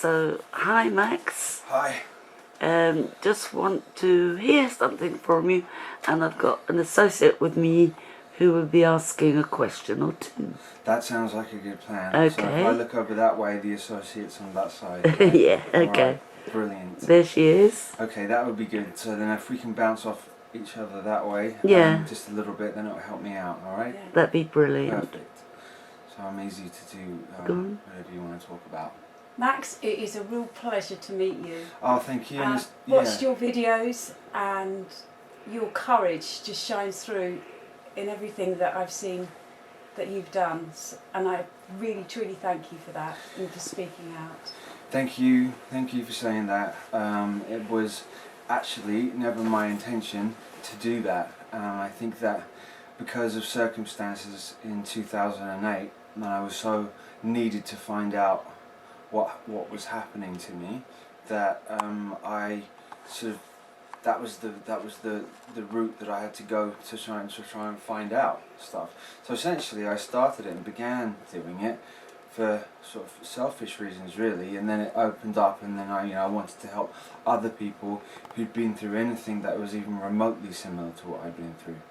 So, hi Max. Hi. Just want to hear something from you, and I've got an associate with me who will be asking a question or two. That sounds like a good plan. Okay. So if I look over that way, the associate's on that side. Right? Yeah, okay. Alright, brilliant. There she is. Okay, that would be good. So then if we can bounce off each other that way, Yeah. just a little bit, then it'll help me out, alright? Yeah. That'd be brilliant. Perfect. So I'm easy to do whatever you want to talk about. Max, it is a real pleasure to meet you. Oh, thank you. Watched your videos, and your courage just shines through in everything that I've seen that you've done, and I really truly thank you for that and for speaking out. Thank you for saying that. It was actually never my intention to do that. I think that because of circumstances in 2008, when I was so needed to find out what was happening to me, that I sort of that was the route that I had to go to try and find out stuff. So essentially, I started it and began doing it for sort of selfish reasons, really, and then it opened up, and then I wanted to help other people who'd been through anything that was even remotely similar to what I'd been through.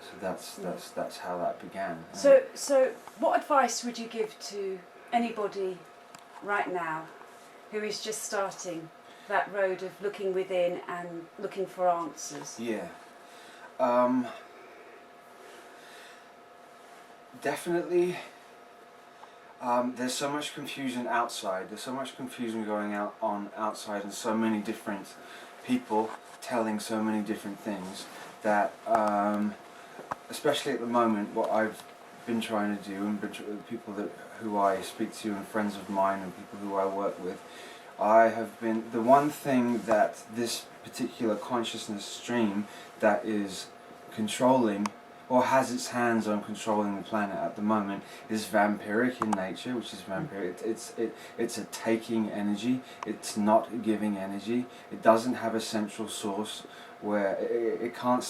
So that's how that began. So what advice would you give to anybody right now who is just starting that road of looking within and looking for answers? Yeah. Definitely. There's so much confusion outside. There's so much confusion going on outside, and so many different people telling so many different things that, especially at the moment, what I've been trying to do, and people who I speak to, and friends of mine, and people who I work with, I have been, the one thing that this particular consciousness stream that is controlling, or has its hands on controlling the planet at the moment, is vampiric in nature, which is vampiric. It's a taking energy. It's not giving energy. It doesn't have a central source where it cannot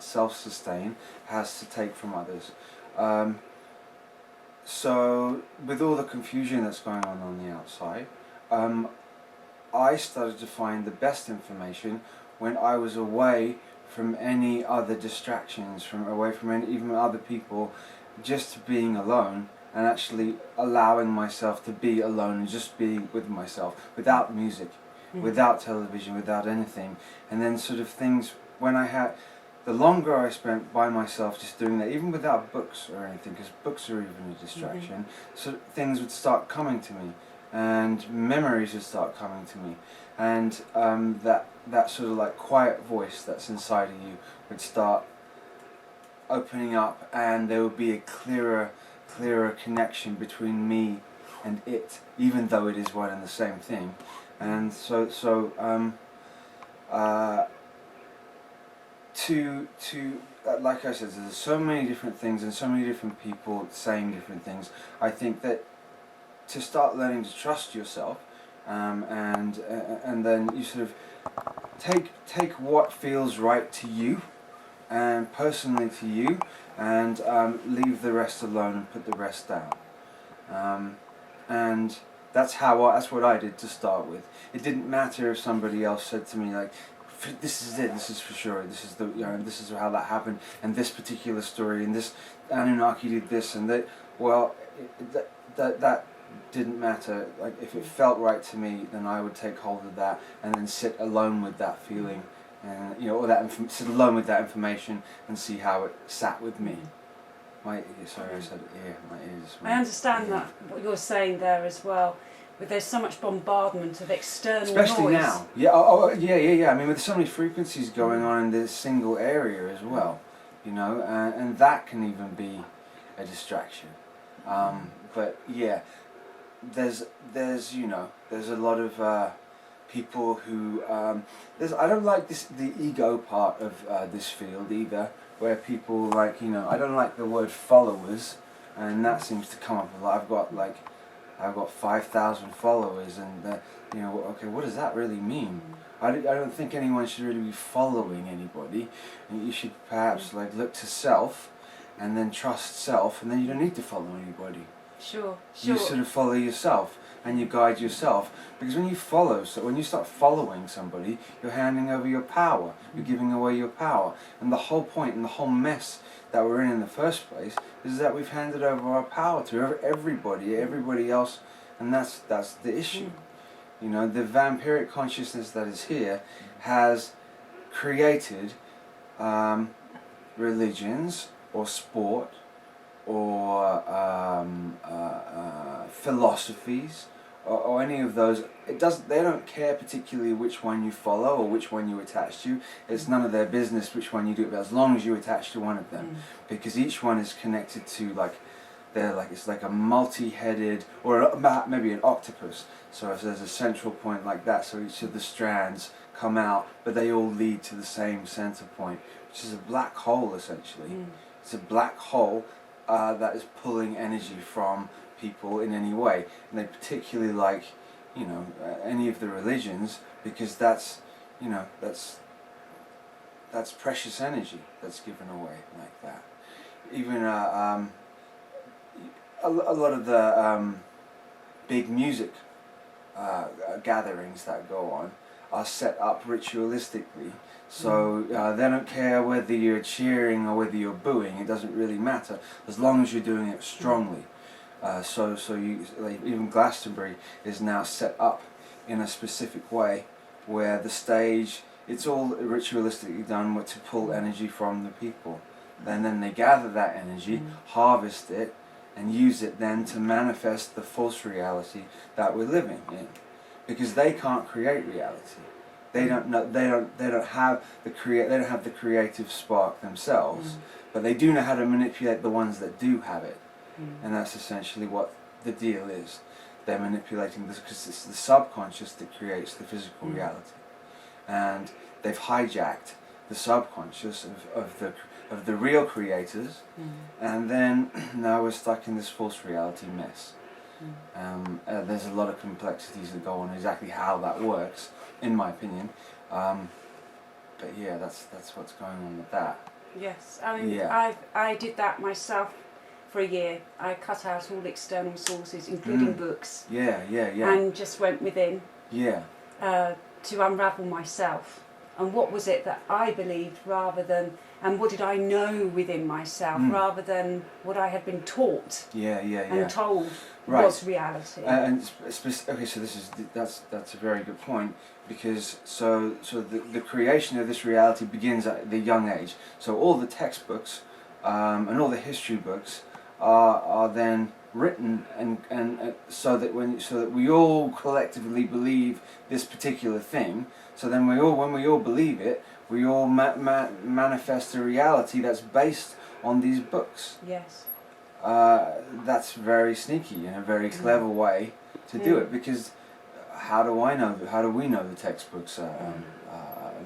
self-sustain. It has to take from others. So with all the confusion that's going on the outside, I started to find the best information when I was away from any other distractions, away from even other people, just being alone, and actually allowing myself to be alone and just be with myself, without music, without television, without anything. And then sort of things, the longer I spent by myself just doing that, even without books or anything, because books are even a distraction, so things would start coming to me, and memories would start coming to me, and that sort of like quiet voice that's inside of you would start opening up, and there would be a clearer connection between me and it, even though it is one and the same thing. And like I said, there's so many different things and so many different people saying different things. I think that to start learning to trust yourself, and then you sort of take what feels right to you, and personally to you, and leave the rest alone and put the rest down. And that's what I did to start with. It didn't matter if somebody else said to me, like, this is it, this is for sure, this is this is how that happened, and this particular story, and this Anunnaki did this and that. Well, that didn't matter. Like, if it felt right to me, then I would take hold of that and then sit alone with that feeling, and sit alone with that information and see how it sat with me. I said ear, my ears. I understand that what you're saying there as well. But there's so much bombardment of external especially noise. now. Yeah. I mean, with so many frequencies going on in this single area as well, and that can even be a distraction. But yeah, there's a lot of people who I don't like the ego part of this field either, where people I don't like the word followers, and that seems to come up a lot. I've got 5,000 followers, and okay, what does that really mean? I don't think anyone should really be following anybody. You should perhaps look to self, and then trust self, and then you don't need to follow anybody. Sure. You sort of follow yourself. and you guide yourself. Because when you follow, so when you start following somebody, you're handing over your power, you're giving away your power. And the whole point and the whole mess that we're in the first place is that we've handed over our power to everybody else, and that's the issue. You know, the vampiric consciousness that is here has created religions or sport or philosophies or any of those. They don't care particularly which one you follow or which one you attach to. It's none of their business which one you do, but as long as you attach to one of them, because each one is connected to it's like a multi-headed, or maybe an octopus. So if there's a central point like that, so each of the strands come out, but they all lead to the same center point, which is a black hole essentially. It's a black hole that is pulling energy from people in any way, and they particularly like, you know, any of the religions, because that's precious energy that's given away like that. Even a lot of the big music gatherings that go on are set up ritualistically, so they don't care whether you're cheering or whether you're booing. It doesn't really matter as long as you're doing it strongly. So you, like, even Glastonbury is now set up in a specific way where the stage, it's all ritualistically done to pull energy from the people. And then they gather that energy, harvest it, and use it then to manifest the false reality that we're living in, because they can't create reality. They don't know. They don't have the creative spark themselves, but they do know how to manipulate the ones that do have it, and that's essentially what the deal is. They're manipulating this because it's the subconscious that creates the physical reality, and they've hijacked the subconscious of the real creators, and then now we're stuck in this false reality mess. There's a lot of complexities that go on exactly how that works, in my opinion. But yeah, that's what's going on with that. Yes, I mean, I did that myself for a year. I cut out all external sources, including books. Yeah. And just went within. Yeah. To unravel myself. And what was it that I believed rather than, and what did I know within myself rather than what I had been taught and told was reality. Okay, so that's a very good point, because so the creation of this reality begins at the young age. So all the textbooks and all the history books are then written and so that we all collectively believe this particular thing. So then when we all believe it, we all manifest a reality that's based on these books. Yes. That's very sneaky and a very clever way to do it, because how do we know the textbooks are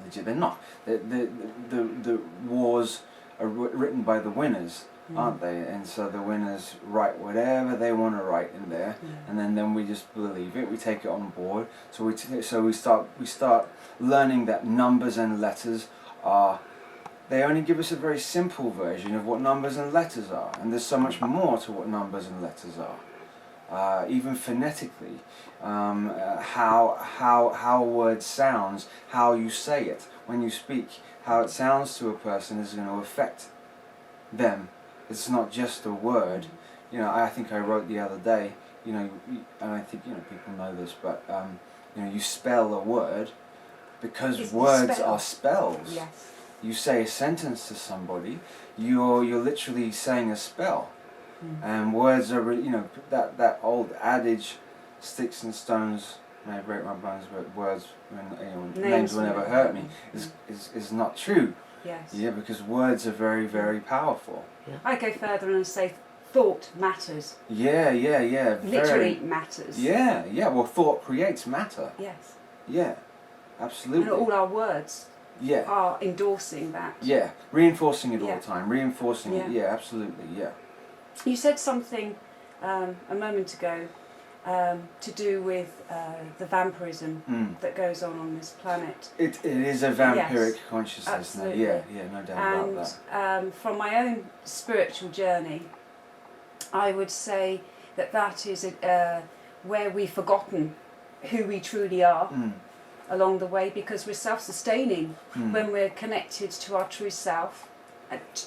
legit? They're not. The wars are written by the winners, aren't they? And so the winners write whatever they want to write in there, and then we just believe it. We take it on board. So we start learning that numbers and letters are. They only give us a very simple version of what numbers and letters are, and there's so much more to what numbers and letters are. Even phonetically, how a word sounds, how you say it when you speak, how it sounds to a person is going to affect them. It's not just a word. You know, I think I wrote the other day, you know, and I think, you know, people know this, but you know, you spell a word because words are spells. Yes. You say a sentence to somebody, you're literally saying a spell, and words are, you know, that old adage, sticks and stones may break my bones, but words, names will never hurt me, is not true. Yes. Yeah, because words are very, very powerful. Yeah. I go further and say thought matters. Yeah. Literally matters. Yeah. Well, thought creates matter. Yes. Yeah, absolutely. And all our words are endorsing that. Yeah, reinforcing it all the time. Reinforcing it. Yeah, absolutely. Yeah. You said something a moment ago to do with the vampirism that goes on this planet. It is a vampiric consciousness. Absolutely. Yeah, no doubt about that. And from my own spiritual journey, I would say that is where we've forgotten who we truly are along the way, because we're self-sustaining when we're connected to our true self,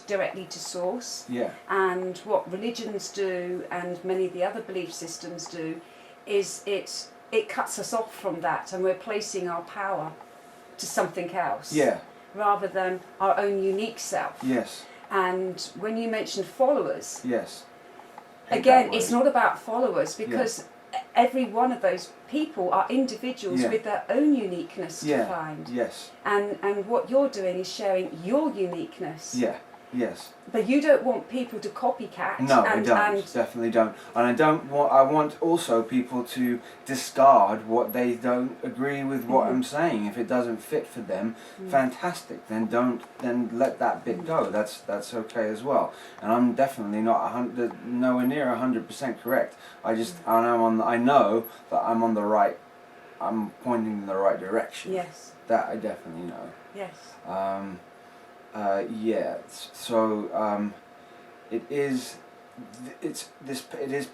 directly to source. Yeah. And what religions do, and many of the other belief systems do, is it cuts us off from that, and we're placing our power to something else. Yeah. Rather than our own unique self. Yes. And when you mentioned followers, Yes. again, it's not about followers, because every one of those people are individuals with their own uniqueness to find. Yes. And what you're doing is sharing your uniqueness. Yeah. Yes. But you don't want people to copycat. No, I don't. Definitely don't. And I don't want. I want also people to discard what they don't agree with what I'm saying. If it doesn't fit for them, fantastic. Then don't. Then let that bit go. That's okay as well. And I'm definitely not nowhere near 100% correct. I just I know that I'm on the right. I'm pointing in the right direction. Yes. That I definitely know. Yes. It is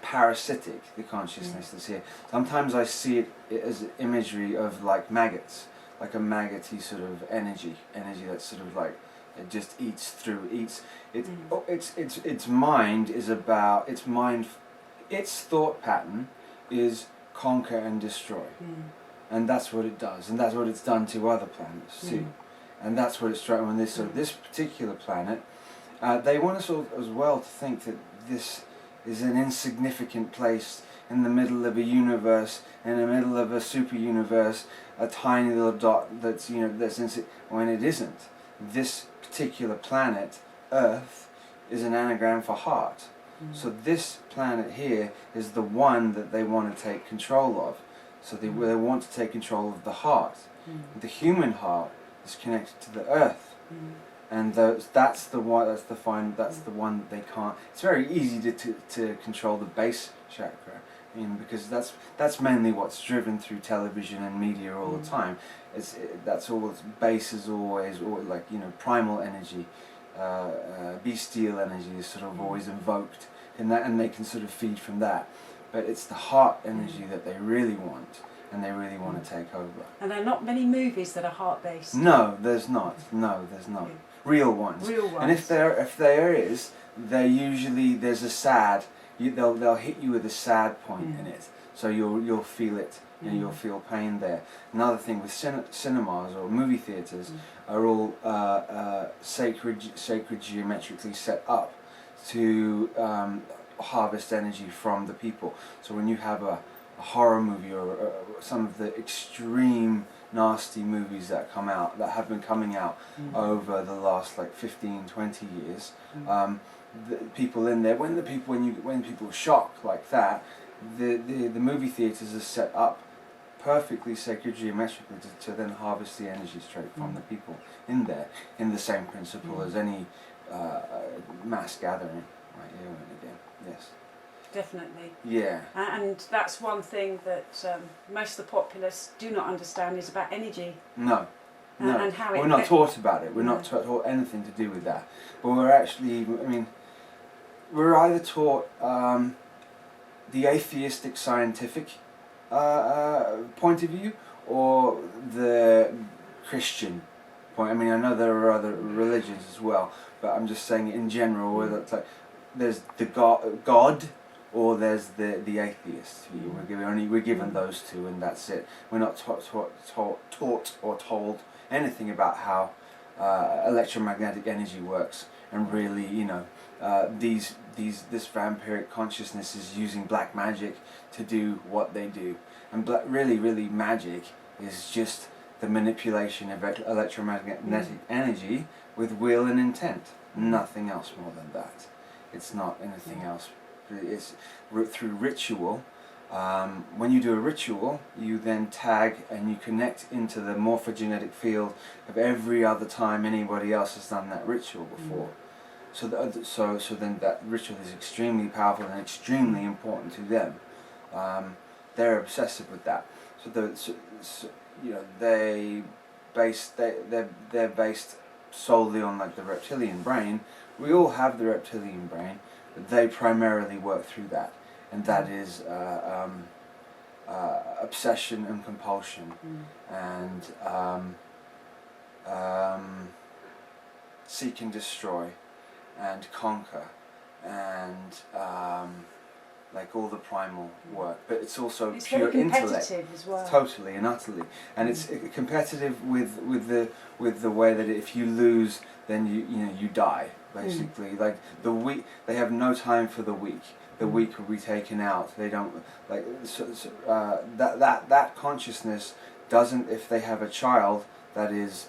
parasitic, the consciousness that's here. Sometimes I see it as imagery of like maggots, like a maggoty sort of energy that's sort of like it just eats through, its mind is about its thought pattern is conquer and destroy, and that's what it does, and that's what it's done to other planets too. And that's what it's trying on this particular planet. They want us all as well to think that this is an insignificant place in the middle of a universe, in the middle of a super universe, a tiny little dot that's when it isn't. This particular planet, Earth, is an anagram for heart. So this planet here is the one that they want to take control of. So they want to take control of the heart. The human heart is connected to the earth, and that's the one that they can't. It's very easy to control the base chakra, because that's mainly what's driven through television and media all the time. That's all. Its base is always like primal energy, bestial energy is sort of always invoked in that, and they can sort of feed from that. But it's the heart energy that they really want. And they really want to take over. And there are not many movies that are heart-based. No, there's not. Real ones. And if there is, they're usually there's a sad. They'll hit you with a sad point in it, so you'll feel it. You'll feel pain there. Another thing with cinemas or movie theatres are all sacred geometrically set up to harvest energy from the people. So when you have a horror movie or some of the extreme nasty movies that have been coming out over the last like 15-20 years, the people in there, when people shock like that, the movie theatres are set up perfectly sacred geometrically to then harvest the energy straight from the people in there, in the same principle as any mass gathering, right here and again. Yes. Definitely. Yeah. And that's one thing that most of the populace do not understand is about energy. No. And how we're not taught about it. We're not taught anything to do with that. But we're actually, we're either taught the atheistic scientific point of view or the Christian point. I know there are other religions as well, but I'm just saying in general, whether it's like there's the God or there's the atheist. We're given those two, and that's it. We're not taught or told anything about how electromagnetic energy works, and really, this vampiric consciousness is using black magic to do what they do, and really magic is just the manipulation of electromagnetic energy with will and intent. Nothing else more than that. It's not anything else. It's through ritual. When you do a ritual, you then tag and you connect into the morphogenetic field of every other time anybody else has done that ritual before. So then that ritual is extremely powerful and extremely important to them. They're obsessive with that. They're based solely on like the reptilian brain. We all have the reptilian brain, but they primarily work through that, and that is obsession and compulsion, and seek and destroy, and conquer, and like all the primal work. But it's also It's pure very intellect, competitive as well. totally and utterly, and it's competitive with the way that if you lose, then you die basically. Like the weak, they have no time for the weak. The weak will be taken out. They don't like that consciousness doesn't. If they have a child that is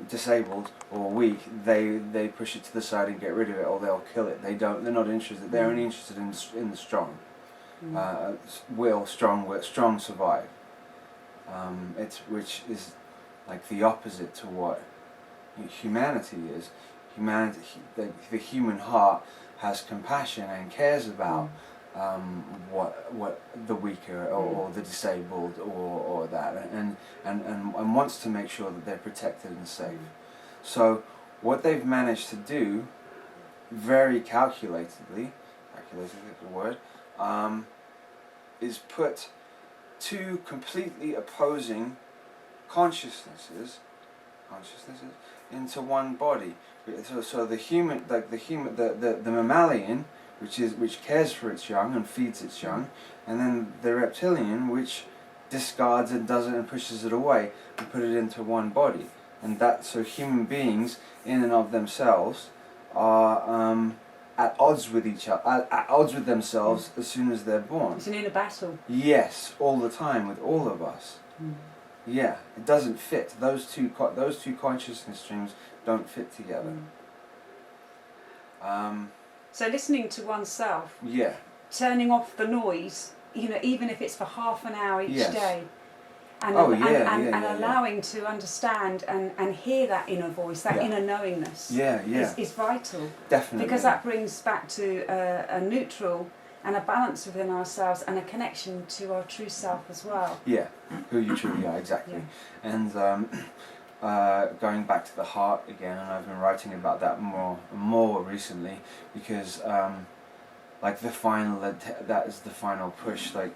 disabled or weak, they push it to the side and get rid of it, or they'll kill it. They're not interested. They're only interested in the strong. Strong survive. Which is like the opposite to what humanity is. Humanity, the human heart has compassion and cares about what the weaker or the disabled or that, and wants to make sure that they're protected and safe. So what they've managed to do, very calculatedly is the word, is put two completely opposing consciousnesses into one body. So the human, like the mammalian, which cares for its young and feeds its young, and then the reptilian, which discards and does it and pushes it away, and put it into one body. And so human beings, in and of themselves, are at odds with each other, at odds with themselves as soon as they're born. It's an inner battle. Yes, all the time with all of us. Yeah, it doesn't fit. Those two consciousness streams don't fit together. So listening to oneself, Yeah. turning off the noise, even if it's for half an hour each Yes. day, and allowing to understand and hear that inner voice, that inner knowingness, is vital. Definitely. Because that brings back to a neutral and a balance within ourselves and a connection to our true self as well. Yeah, who you truly are, exactly. Yeah. And going back to the heart again, and I've been writing about that more recently, because like that is the final push. Like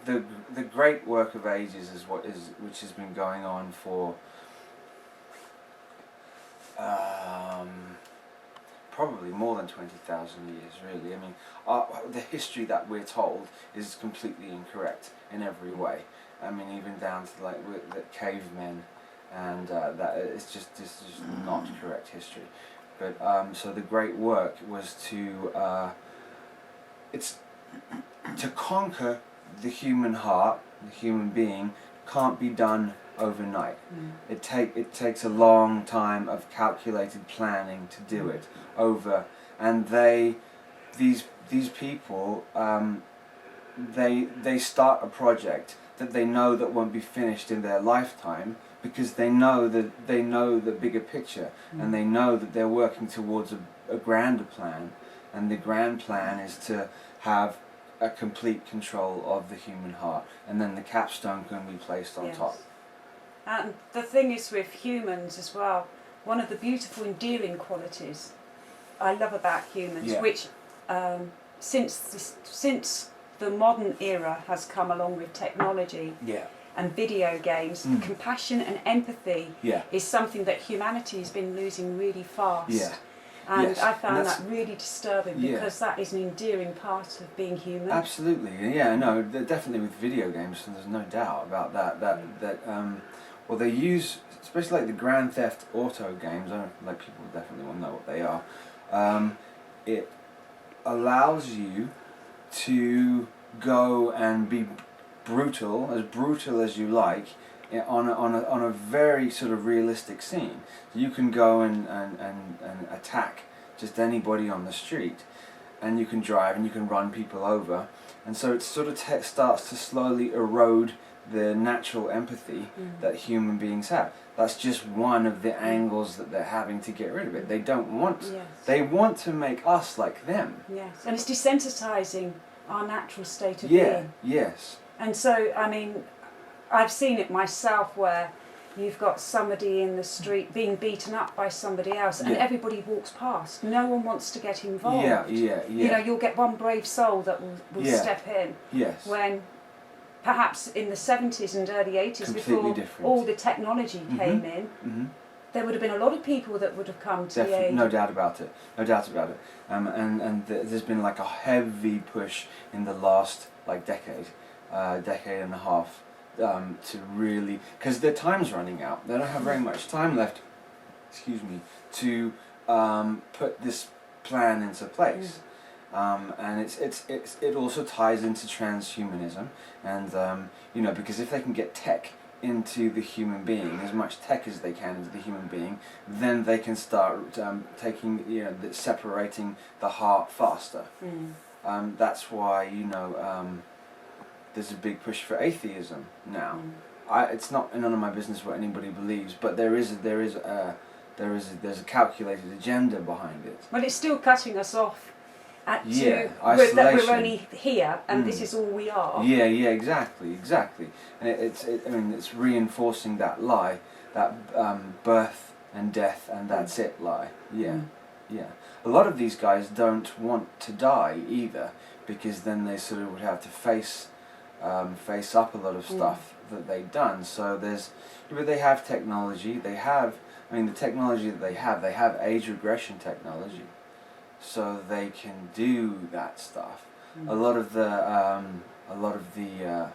the great work of ages which has been going on for probably more than 20,000 years, really. I mean, the history that we're told is completely incorrect in every way. I mean, even down to like the cavemen, and that it's just not correct history. But so the great work was to conquer the human heart, the human being, can't be done overnight. It takes a long time of calculated planning to do it over, and these people they start a project that they know that won't be finished in their lifetime, because they know the bigger picture, and they know that they're working towards a grander plan, and the grand plan is to have a complete control of the human heart, and then the capstone can be placed on top. And the thing is with humans as well, one of the beautiful endearing qualities I love about humans, which since the modern era has come along with technology and video games, compassion and empathy is something that humanity has been losing really fast. And I found that really disturbing, because that is an endearing part of being human. Absolutely, no, definitely with video games, there's no doubt about that. Well, they use, especially like the Grand Theft Auto games, I don't like people definitely will know what they are. It allows you to go and be brutal as you like, on a very sort of realistic scene. You can go and attack just anybody on the street, and you can drive and you can run people over, and so it sort of starts to slowly erode the natural empathy that human beings have. That's just one of the angles that they're having to get rid of it. They don't want, they want to make us like them. Yes, and it's desensitizing our natural state of being. Yes. And so, I mean, I've seen it myself where you've got somebody in the street being beaten up by somebody else, and everybody walks past. No one wants to get involved. You know, you'll get one brave soul that will step in. Yes. When perhaps in the 70s and early 80s, Completely before different. all the technology came in, Mm-hmm. there would have been a lot of people that would have come to the Definitely, aid. no doubt about it. No doubt about it. There's been like a heavy push in the last like decade and a half to really, because their time's running out. They don't have very much time left. Excuse me, to put this plan into place. And it also ties into transhumanism, and you know, because if they can get tech into the human being, as much tech as they can into the human being, then they can start taking, you know, separating the heart faster. That's why, you know, there's a big push for atheism now. It's not none of my business what anybody believes, but there's a calculated agenda behind it. Well, it's still cutting us off that isolation. we're only here and this is all we are. Yeah, exactly. And it's reinforcing that lie, that birth and death and that's it lie. Yeah. A lot of these guys don't want to die either, because then they sort of would have to face up a lot of stuff that they've done. So but they have technology. The technology that they have age regression technology. So they can do that stuff. A lot of the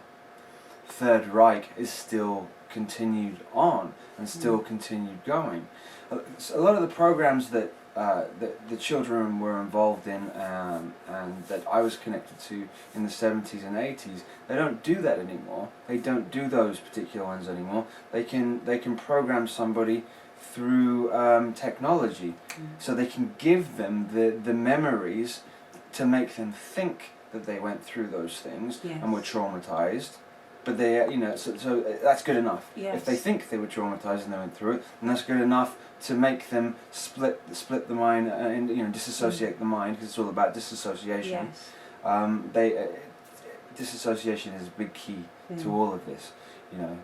Third Reich is still continued on and still continued going. A lot of the programs that the children were involved in and that I was connected to in the 70s and 80s, they don't do that anymore. They don't do those particular ones anymore. They can program somebody through technology, so they can give them the memories to make them think that they went through those things and were traumatized, but they, you know, so that's good enough. If they think they were traumatized and they went through it, then that's good enough to make them split the mind and, you know, disassociate the mind, because it's all about disassociation. Disassociation is a big key to all of this, you know,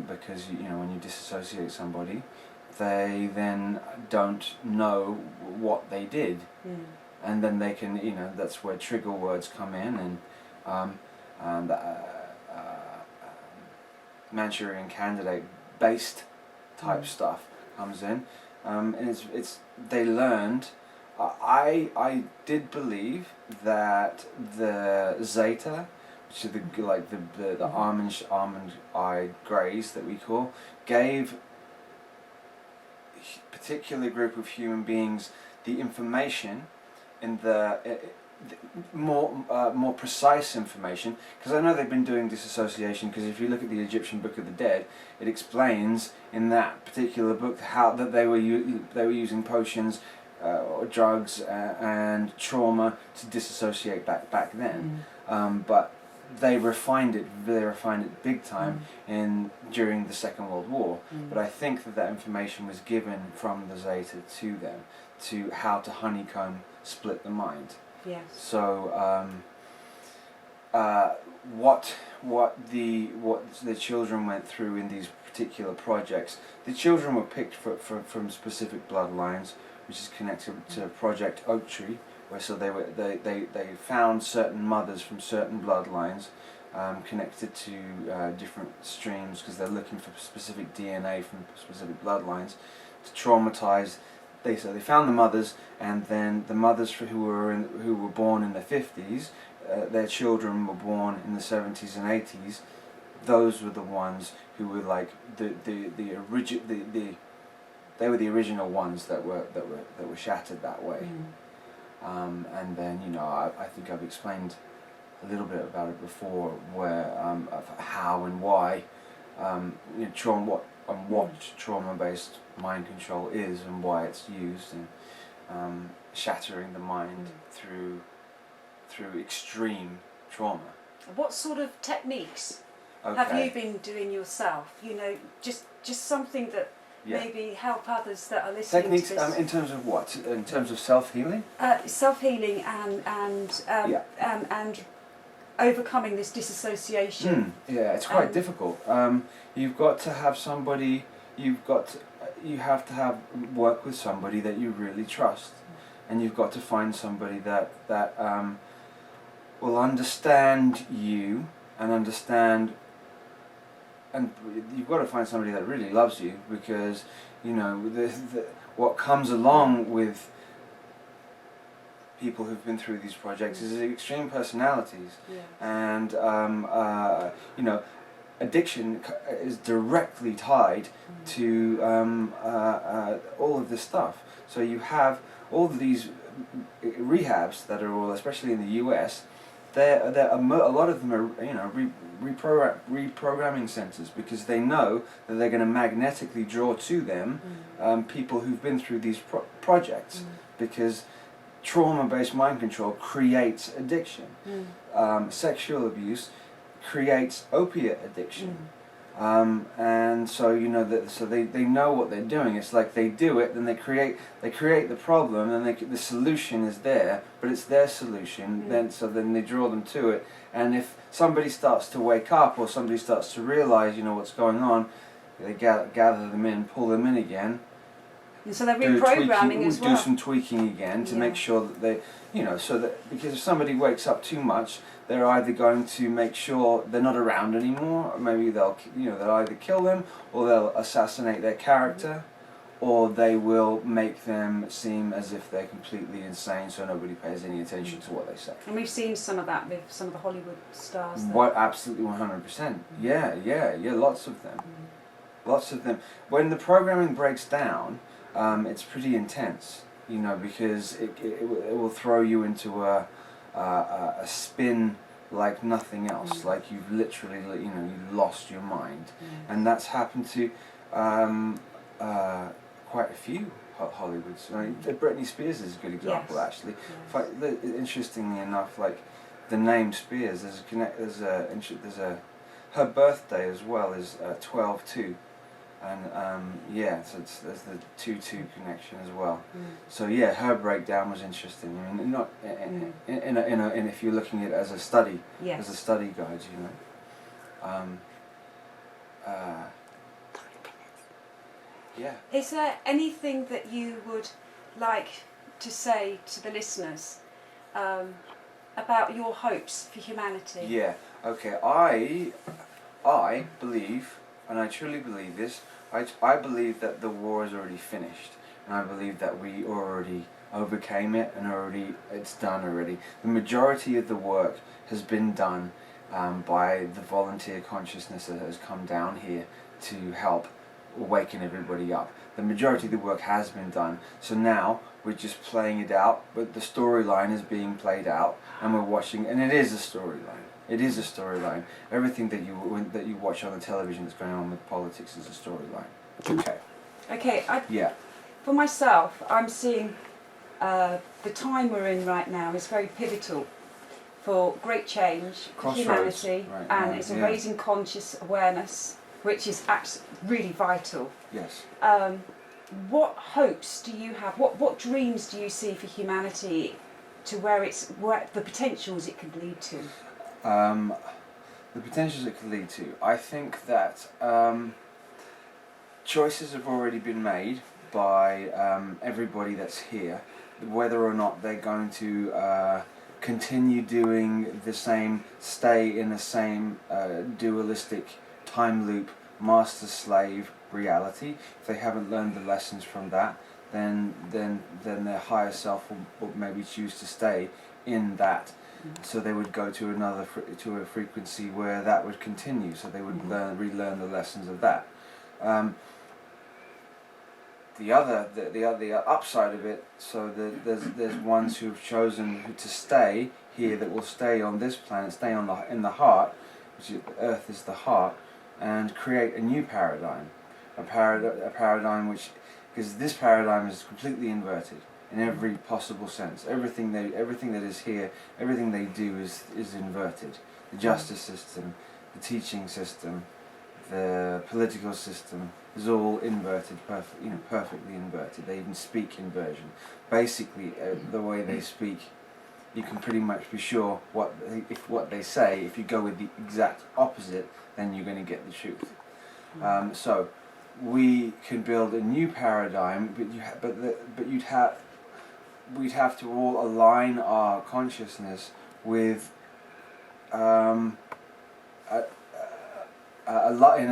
because, you know, when you disassociate somebody, they then don't know what they did, and then they can, you know, that's where trigger words come in, and Manchurian Candidate based type stuff comes in, and it's they learned. I did believe that the Zeta, which is the almond-eyed greys that we call, gave particular group of human beings the information in the more precise information, because I know they've been doing disassociation, because if you look at the Egyptian Book of the Dead, it explains in that particular book how that they were using potions or drugs and trauma to disassociate back then, but they refined it big time during the Second World War. But I think that information was given from the Zeta to them, to how to honeycomb split the mind. So what the children went through in these particular projects, the children were picked from specific bloodlines, which is connected to Project Oak Tree, where so they found certain mothers from certain bloodlines connected to different streams, because they're looking for specific DNA from specific bloodlines to traumatize. They found the mothers, and then the mothers who were born in the 50s, their children were born in the 70s and 80s. Those were the ones who were like they were the original ones that were shattered that way. And then, you know, I think I've explained a little bit about it before, where of how and why, you know, what trauma-based mind control is and why it's used, and shattering the mind through extreme trauma. What sort of techniques have you been doing yourself? You know, just something that maybe help others that are listening techniques, to this. In terms of what? In terms of self-healing? Self-healing and overcoming this disassociation. It's quite difficult. You've got to have somebody. You have to have work with somebody that you really trust, and you've got to find somebody that will understand you and understand. And you've got to find somebody that really loves you, because you know what comes along with people who've been through these projects is extreme personalities, and you know, addiction is directly tied to all of this stuff. So you have all of these rehabs that are all, especially in the US, a lot of them are, you know, reprogramming centers, because they know that they're going to magnetically draw to them people who've been through these projects, because trauma-based mind control creates addiction. Sexual abuse creates opiate addiction. And so you know that, so they know what they're doing. It's like they do it, then they create the problem, and the solution is there, but it's their solution. Then they draw them to it. And if somebody starts to wake up, or somebody starts to realize, you know, what's going on, they gather them in, pull them in again. And so they're reprogramming as well. Do some tweaking again to make sure that they, you know, so that, because if somebody wakes up too much, they're either going to make sure they're not around anymore, or maybe they'll either kill them, or they'll assassinate their character, or they will make them seem as if they're completely insane, so nobody pays any attention to what they say. And we've seen some of that with some of the Hollywood stars. What, absolutely 100%. Yeah, lots of them. Lots of them. When the programming breaks down, it's pretty intense, you know, because it will throw you into a spin like nothing else, like you've literally, you know, you lost your mind. And that's happened to quite a few Hollywoods. I mean, Britney Spears is a good example, actually. Interestingly enough, like the name Spears, her birthday as well is 12/2. And so there's the 2-2 connection as well. So yeah, her breakdown was interesting. I mean, not in if you're looking at it as a study, as a study guide, you know. Is there anything that you would like to say to the listeners about your hopes for humanity? Yeah. Okay. I believe, and I truly believe this, I believe that the war is already finished, and I believe that we already overcame it, and it's done already. The majority of the work has been done by the volunteer consciousness that has come down here to help waken everybody up. The majority of the work has been done, so now we're just playing it out, but the storyline is being played out, and we're watching, and it is a storyline. It is a storyline. Everything that you watch on the television that's going on with politics is a storyline. Okay. For myself, I'm seeing the time we're in right now is very pivotal for great change for humanity, and it's a raising conscious awareness, which is really vital. Yes. What hopes do you have? What dreams do you see for humanity, to where the potentials it could lead to? The potentials it could lead to. I think that choices have already been made by everybody that's here, whether or not they're going to continue doing the same, stay in the same dualistic time loop, master-slave reality. If they haven't learned the lessons from that, then their higher self will maybe choose to stay in that. So they would go to a frequency where that would continue. So they would relearn the lessons of that. The other upside of it. So there's ones who have chosen to stay here, that will stay on this planet, stay in the heart, which is, Earth is the heart, and create a new paradigm, a paradigm which, because this paradigm is completely inverted in every possible sense. Everything that is here, everything they do is inverted. The justice system, the teaching system, the political system is all inverted, perfectly inverted. They even speak inversion. Basically, the way they speak, you can pretty much be sure if what they say. If you go with the exact opposite, then you're going to get the truth. So we can build a new paradigm, we'd have to all align our consciousness with a lot I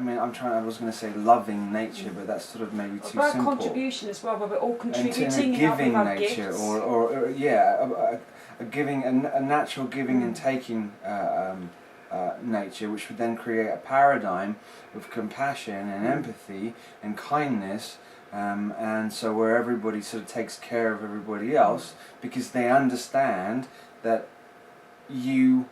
mean, I was going to say loving nature, but that's sort of maybe too about simple. Contribution as well, where we're all And contributing in a giving our nature, gifts. or a giving, a natural giving and taking nature, which would then create a paradigm of compassion and empathy and kindness, and so where everybody sort of takes care of everybody else because they understand that you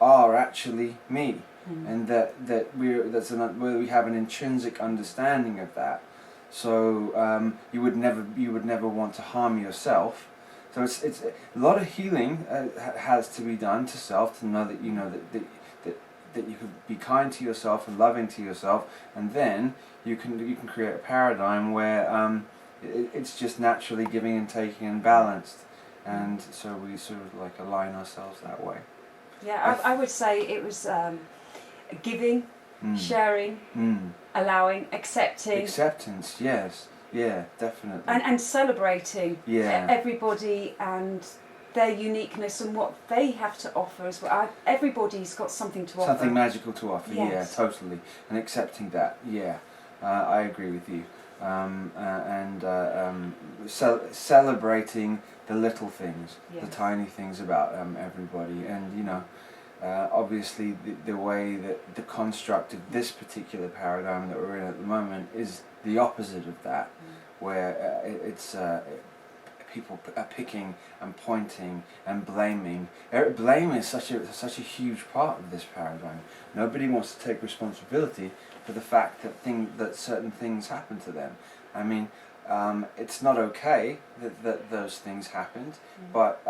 are actually me, and that we have an intrinsic understanding of that. So you would never want to harm yourself. So it's a lot of healing has to be done to self, to know that you know that you can be kind to yourself and loving to yourself, and then you can create a paradigm where it's just naturally giving and taking and balanced, and so we sort of like align ourselves that way. Yeah, I would say it was giving, sharing, allowing, accepting. Acceptance, yes, yeah, definitely. And celebrating everybody and their uniqueness and what they have to offer as well. Everybody's got something to offer. Something magical to offer, yes. Yeah, totally. And accepting that, yeah, I agree with you. Celebrating the little things, yes. the tiny things about everybody, and you know, obviously the way that the construct of this particular paradigm that we're in at the moment is the opposite of that, where it's people are picking and pointing and blaming. Blame is such a huge part of this paradigm. Nobody wants to take responsibility for the fact that certain things happen to them. I mean, it's not okay that those things happened, but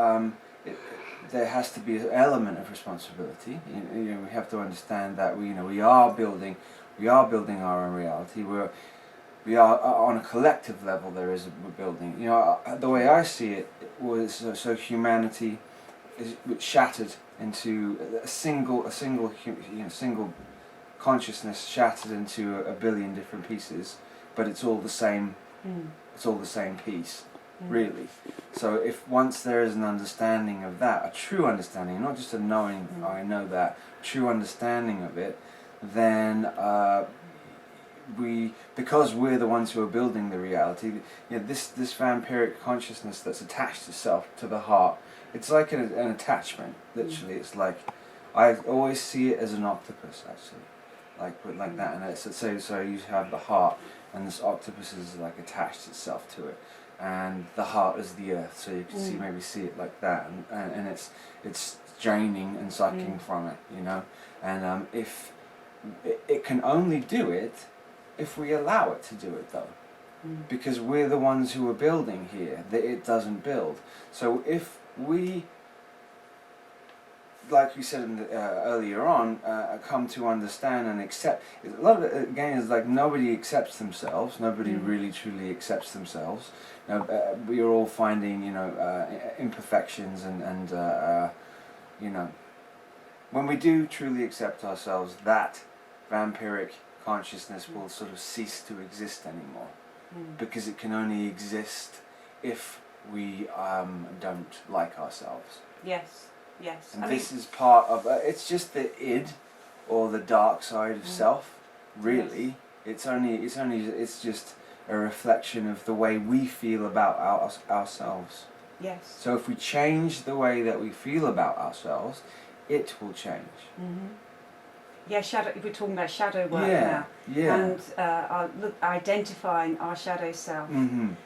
there has to be an element of responsibility. You know, we have to understand that we are building our own reality. We are on a collective level. We're building. You know, the way I see it was so humanity is shattered into a single consciousness, shattered into a billion different pieces, but it's all the same. It's all the same piece, really. So if once there is an understanding of that, a true understanding, not just a knowing, I know that, true understanding of it, then because we're the ones who are building the reality, this vampiric consciousness that's attached itself to the heart, it's like an attachment, literally. It's like, I always see it as an octopus, actually, like that, and it's so you have the heart, and this octopus is like attached itself to it, and the heart is the earth, so you can maybe see it like that, and it's draining and sucking from it, you know, and if it can only do it if we allow it to do it, though, because we're the ones who are building here, that it doesn't build. So if we, like we said earlier on, come to understand and accept, a lot of it again is like nobody accepts themselves, nobody really truly accepts themselves. You know, we are all finding imperfections and you know, when we do truly accept ourselves, that vampiric consciousness will sort of cease to exist anymore, because it can only exist if we don't like ourselves. Yes, yes. And this is part of it's just the id, or the dark side of self. Really, yes. It's just a reflection of the way we feel about ourselves. Yes. So if we change the way that we feel about ourselves, it will change. Yeah, we're talking about shadow work now. Yeah. And identifying our shadow self. And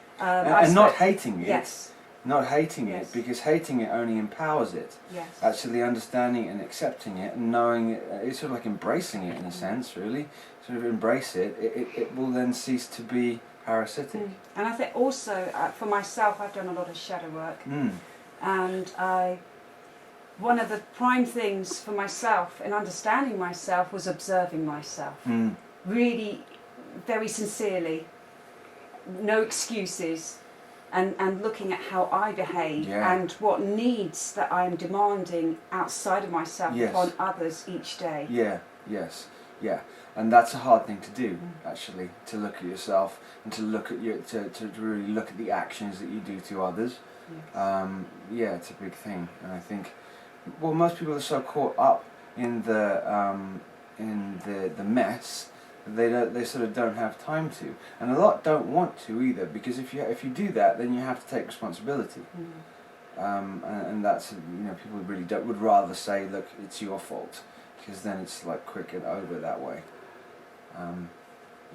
not hating it. Yes. Not hating it, because hating it only empowers it. Yes. Actually understanding and accepting it and knowing it, it's sort of like embracing it in a sense, really. Sort of embrace it, it will then cease to be parasitic. And I think also, for myself, I've done a lot of shadow work. And one of the prime things for myself in understanding myself was observing myself. Really, very sincerely, no excuses, and looking at how I behave and what needs that I'm demanding outside of myself upon others each day. And that's a hard thing to do, actually, to look at yourself and to look at to really look at the actions that you do to others. It's a big thing, and I think, well, most people are so caught up in the in the mess, they sort of don't have time to, and a lot don't want to either, because if you do that, then you have to take responsibility. And that's, people really would rather say, look, it's your fault, because then it's like quick and over that way.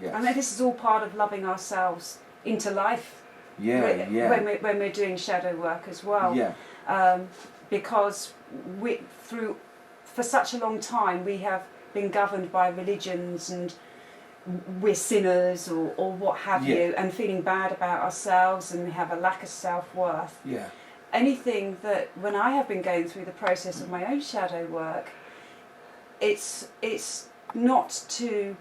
Yes. I know this is all part of loving ourselves into life. Yeah. When we're doing shadow work as well. Yeah. Because for such a long time we have been governed by religions, and we're sinners or what have you, and feeling bad about ourselves, and we have a lack of self-worth. Yeah. Anything that, when I have been going through the process of my own shadow work, it's not to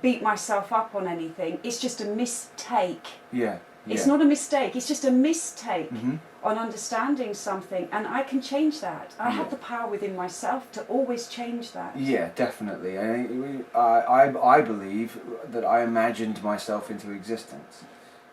beat myself up on anything. It's just a mistake. Yeah. It's not a mistake. It's just a mistake Mm-hmm. on understanding something, and I can change that. I have the power within myself to always change that. Yeah, definitely. I believe that I imagined myself into existence.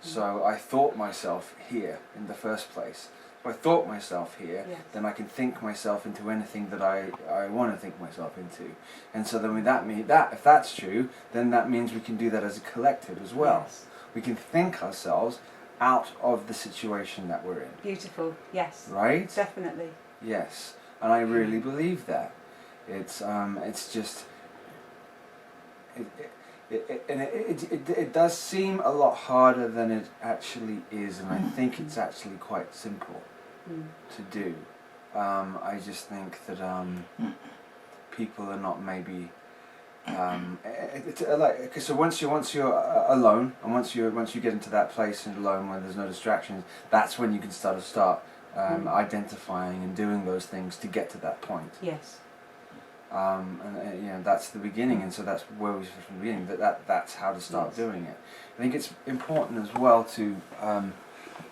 So I thought myself here in the first place. If I thought myself here, then I can think myself into anything that I want to think myself into. And so then if that's true, then that means we can do that as a collective as well. Yes. We can think ourselves out of the situation that we're in. Beautiful. Yes. Right? Definitely. Yes. And I really believe that. It's just... It does seem a lot harder than it actually is, and I think it's actually quite simple to do. I just think that people are not maybe so once you're alone, and once you get into that place and alone where there's no distractions, that's when you can start identifying and doing those things to get to that point. Yes. And that's the beginning, and so that's where we start from the beginning. That's how to start doing it. I think it's important as well to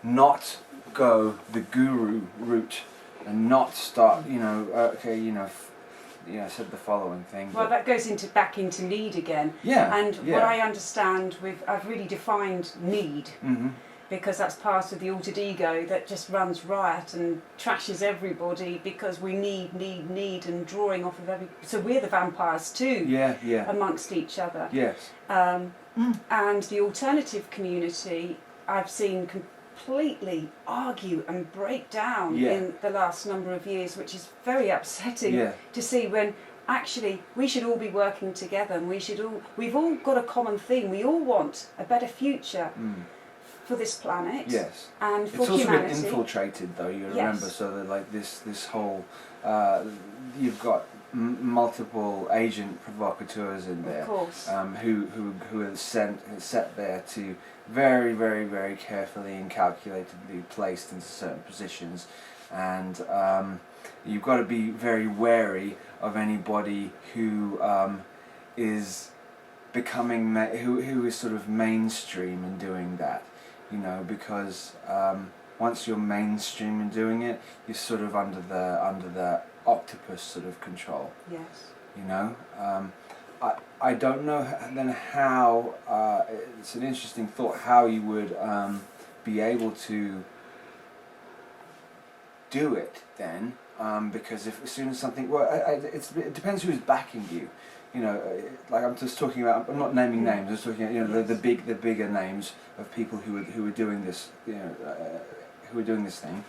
not go the guru route and not start. I said the following thing. Well, that goes back into need again. Yeah. And what I understand, I've really defined need. Mm-hmm. Because that's part of the altered ego that just runs riot and trashes everybody, because we need and drawing off of so we're the vampires too. Yeah. Amongst each other. Yes. And the alternative community I've seen completely argue and break down in the last number of years, which is very upsetting to see, when actually we should all be working together, and we've all got a common thing. We all want a better future. For this planet, and for humanity. It's also been infiltrated, though. You remember, so that like this whole, you've got multiple agent provocateurs in there, of course, who are set there to very, very, very carefully and calculatedly placed into certain positions, and you've got to be very wary of anybody who is becoming who is sort of mainstream in doing that. Because once you're mainstream in doing it, you're sort of under the octopus sort of control. Yes. I don't know then how. It's an interesting thought how you would be able to do it then, because as soon as something, it depends who's backing you. Like I'm just talking about. I'm not naming names. I'm just talking about the bigger names of people who are doing this. Who are doing this thing.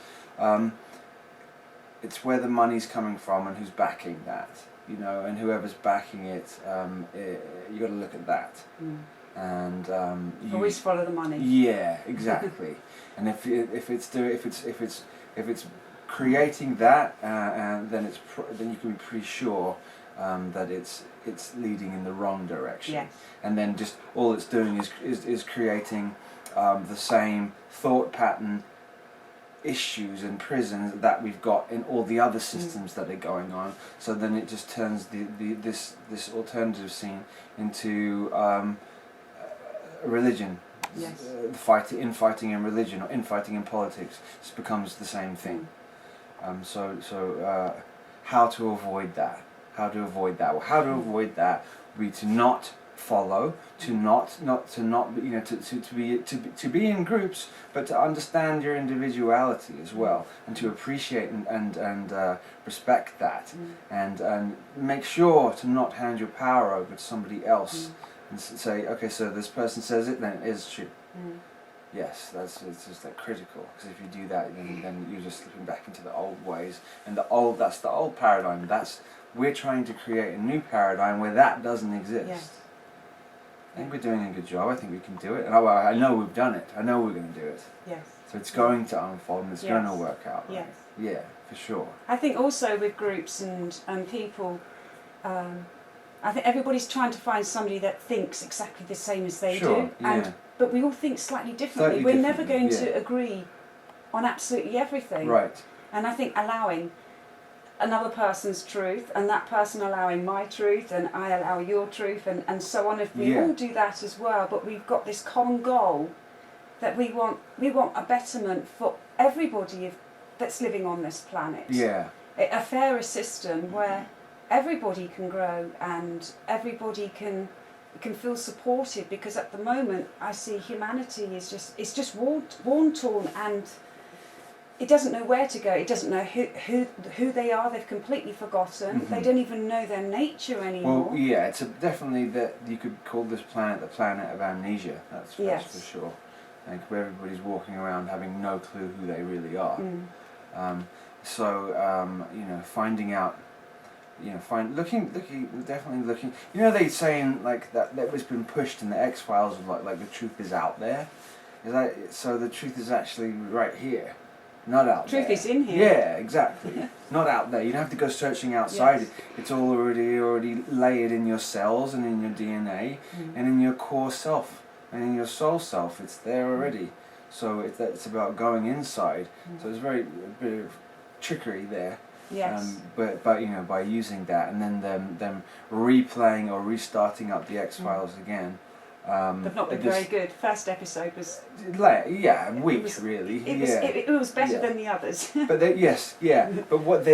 It's where the money's coming from and who's backing that. And whoever's backing it, you got to look at that. And you always follow the money. Yeah, exactly. And if it's creating that, and then you can be pretty sure that it's leading in the wrong direction. Yes. And then just all it's doing is creating the same thought pattern issues and prisons that we've got in all the other systems that are going on. So then it just turns this alternative scene into religion. Yes. Infighting in religion or infighting in politics just becomes the same thing. How to avoid that? How to avoid that would be to not follow, to not you know, to be in groups, but to understand your individuality as well, and to appreciate and respect that, and make sure to not hand your power over to somebody else, and say, okay, so this person says it, then it is true. Yes, it's just like critical, because if you do that, then you're just slipping back into the old ways, and that's the old paradigm. We're trying to create a new paradigm where that doesn't exist. Yes. I think we're doing a good job. I think we can do it, and I know we've done it. I know we're going to do it. Yes. So it's going to unfold, and it's going to work out. Right? Yes. Yeah, for sure. I think also with groups and people, I think everybody's trying to find somebody that thinks exactly the same as they do, but we all think slightly differently. We're never going to agree on absolutely everything. Right. And I think allowing another person's truth, and that person allowing my truth, and I allow your truth, and so on. If we all do that as well, but we've got this common goal that we want a betterment for everybody that's living on this planet. Yeah. A fairer system where everybody can grow and everybody can feel supported, because at the moment I see humanity is just worn torn, and it doesn't know where to go. It doesn't know who they are. They've completely forgotten. They don't even know their nature anymore. Well, yeah, it's definitely that you could call this planet the planet of amnesia. That's for sure. Like, where everybody's walking around having no clue who they really are. You know, finding out. You know, definitely looking. You know, they saying like that was been pushed in the X-Files, like the truth is out there. So the truth is actually right here. Not out there. Truth is in here. Yeah, exactly. Not out there. You don't have to go searching outside. Yes. It's all already layered in your cells and in your DNA and in your core self and in your soul self. It's there already. So it's about going inside. So there's a bit of trickery there. Yes. But you know, by using that and then them replaying or restarting up the X-Files again. They've not been very good. First episode was weak, really. It was better than the others. But but what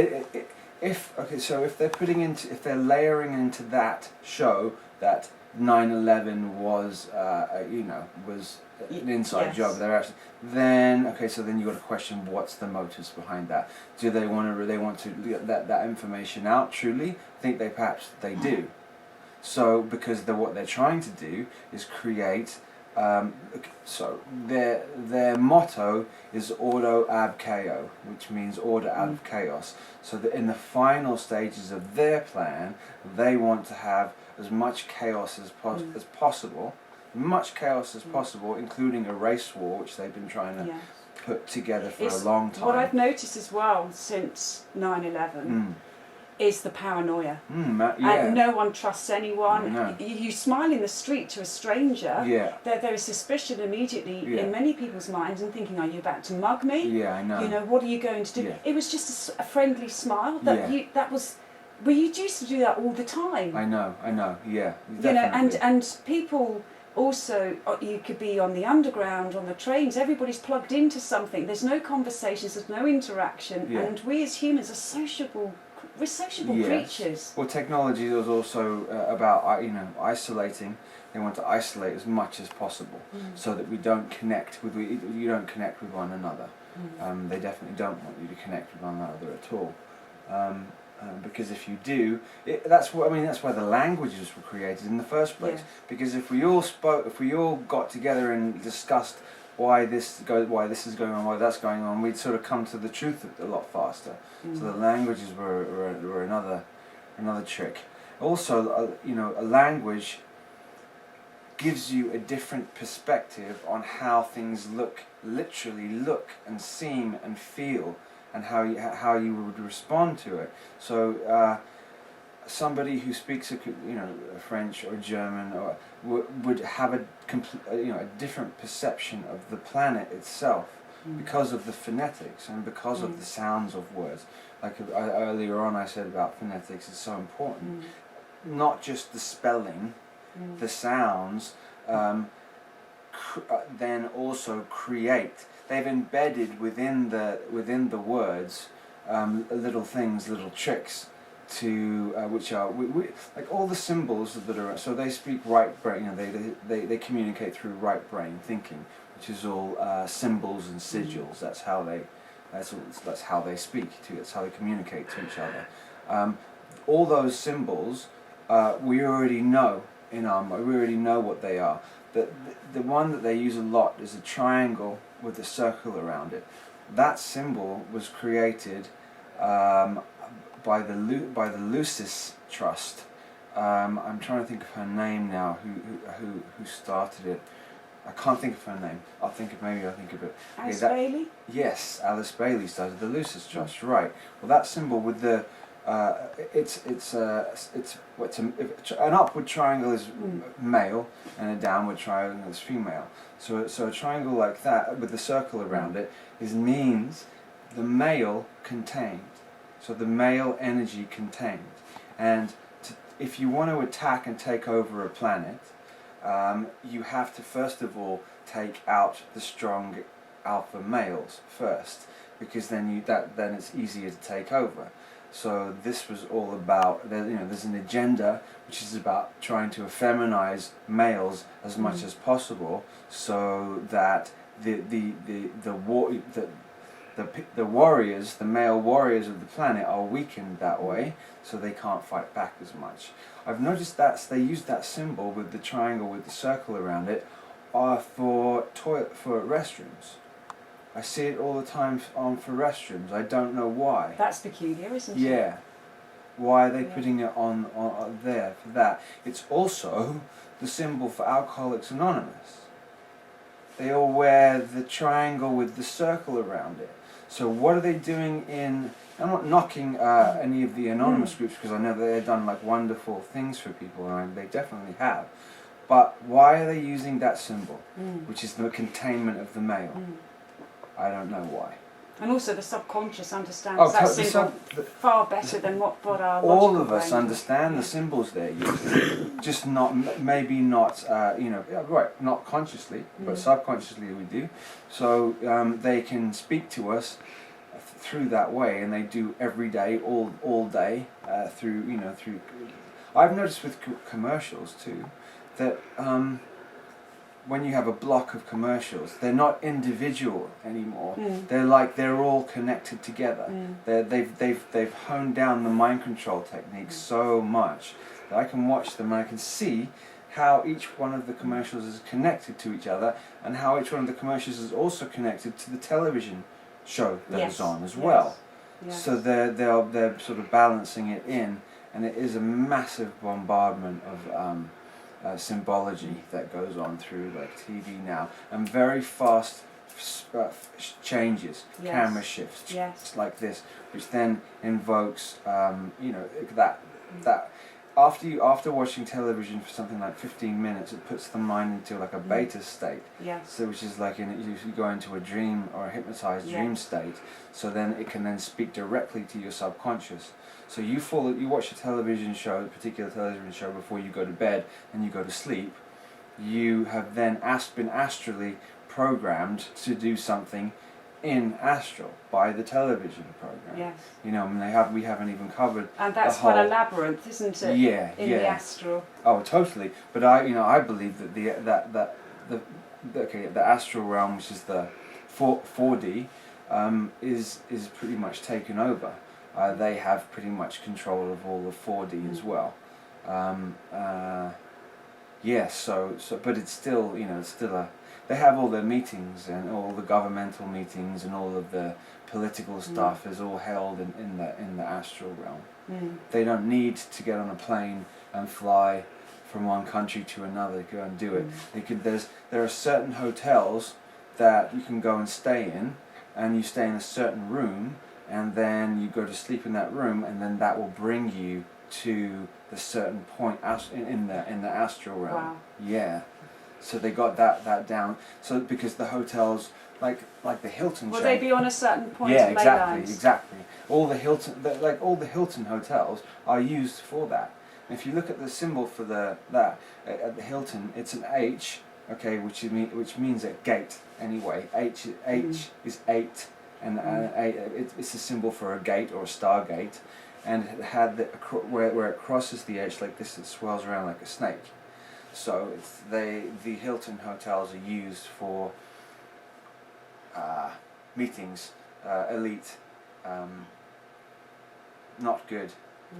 if they're layering into that show that 9/11 was was an inside job. They're actually so then you got to question what's the motives behind that. Do they want to get that information out? Truly, I think perhaps they do. So because what they're trying to do is create. So their motto is ordo ab chaos, which means order out of chaos. So that in the final stages of their plan, they want to have as much chaos as possible, including a race war, which they've been trying to put together for a long time. What I've noticed as well since 9/11 is the paranoia. And no one trusts anyone. No. You smile in the street to a stranger, there is suspicion immediately in many people's minds, and thinking, are you about to mug me? Yeah, I know. You know, what are you going to do? It was just a friendly smile. You used to do that all the time. I know, yeah. You know, and people also, you could be on the underground, on the trains, everybody's plugged into something. There's no conversations, there's no interaction, and we as humans are we're sociable creatures. Well, technology is also about isolating. They want to isolate as much as possible, so that you don't connect with one another. They definitely don't want you to connect with one another at all, because if you do, that's why the languages were created in the first place. Because if we all got together and discussed why this is going on, why that's going on, we'd sort of come to the truth a lot faster. So the languages were another trick. Also, a language gives you a different perspective on how things literally look and seem and feel, and how you would respond to it. So somebody who speaks French or German would have a different perception of the planet itself, because of the phonetics and because of the sounds of words. Like earlier on I said about phonetics, it's so important. Not just the spelling, the sounds, then also create. They've embedded within the words little things, little tricks, which are like all the symbols that are, so they speak right brain, you know, they communicate through right brain thinking, which is all symbols and sigils. That's how they speak to. That's how they communicate to each other. All those symbols we already know in our mind. We already know what they are. The one that they use a lot is a triangle with a circle around it. That symbol was created by the Lucis Trust. I'm trying to think of her name now. Who started it? I can't think of her name. I'll think of it. Alice Bailey? Yes, Alice Bailey started the Lucis Trust. Right. Well, that symbol with the an upward triangle is male and a downward triangle is female. So a triangle like that with the circle around it means the male contained. So the male energy contained. And if you want to attack and take over a planet, you have to first of all take out the strong alpha males first, because then it's easier to take over. So this was all about, there's an agenda which is about trying to effeminize males as much as possible, so that the warriors, the male warriors of the planet, are weakened that way, so they can't fight back as much. I've noticed that they use that symbol with the triangle with the circle around it for restrooms. I see it all the time for restrooms. I don't know why. That's peculiar, isn't it? Yeah. Why are they putting it on there for that? It's also the symbol for Alcoholics Anonymous. They all wear the triangle with the circle around it. So what are they doing in... I'm not knocking any of the anonymous groups, because I know that they've done like wonderful things for people, and they definitely have. But why are they using that symbol, which is the containment of the male? I don't know why. And also the subconscious understands that symbol far better than what our logical all of us brain understand the symbols they're using, just not not consciously, but subconsciously we do. So they can speak to us through that way, and they do every day, all day, through. I've noticed with commercials too that. When you have a block of commercials, they're not individual anymore. They're all connected together. They've honed down the mind control techniques so much that I can watch them and I can see how each one of the commercials is connected to each other, and how each one of the commercials is also connected to the television show that is on as well. Yes. So they're sort of balancing it in, and it is a massive bombardment of symbology that goes on through like TV now, and very fast changes, camera shifts, like this, which then invokes that after watching television for something like 15 minutes, it puts the mind into like a beta state. So which is like you go into a dream or a hypnotized dream state. So then it can then speak directly to your subconscious. So you watch a television show, a particular television show, before you go to bed and you go to sleep. You have then been astrally programmed to do something in astral by the television program. Yes. We haven't even covered. And that's quite a labyrinth, isn't it? Yeah, in the astral. Oh, totally. But I believe that the astral realm, which is the 4D, is pretty much taken over. They have pretty much control of all the 4D as well. But it's still, they have all their meetings, and all the governmental meetings and all of the political stuff is all held in the astral realm. They don't need to get on a plane and fly from one country to another to go and do it. There are certain hotels that you can go and stay in, and you stay in a certain room, and then you go to sleep in that room, and then that will bring you to the certain point in the astral realm. Wow. Yeah. So they got that down. So because the hotels, like the Hilton. Will they be on a certain point? Yeah, of exactly. All the Hilton hotels are used for that. And if you look at the symbol for at the Hilton, it's an H. Okay, which means a gate. Anyway, H is 8. And it's a symbol for a gate or a stargate, and it had where it crosses the edge like this, it swirls around like a snake. So the Hilton hotels are used for meetings, elite, not good.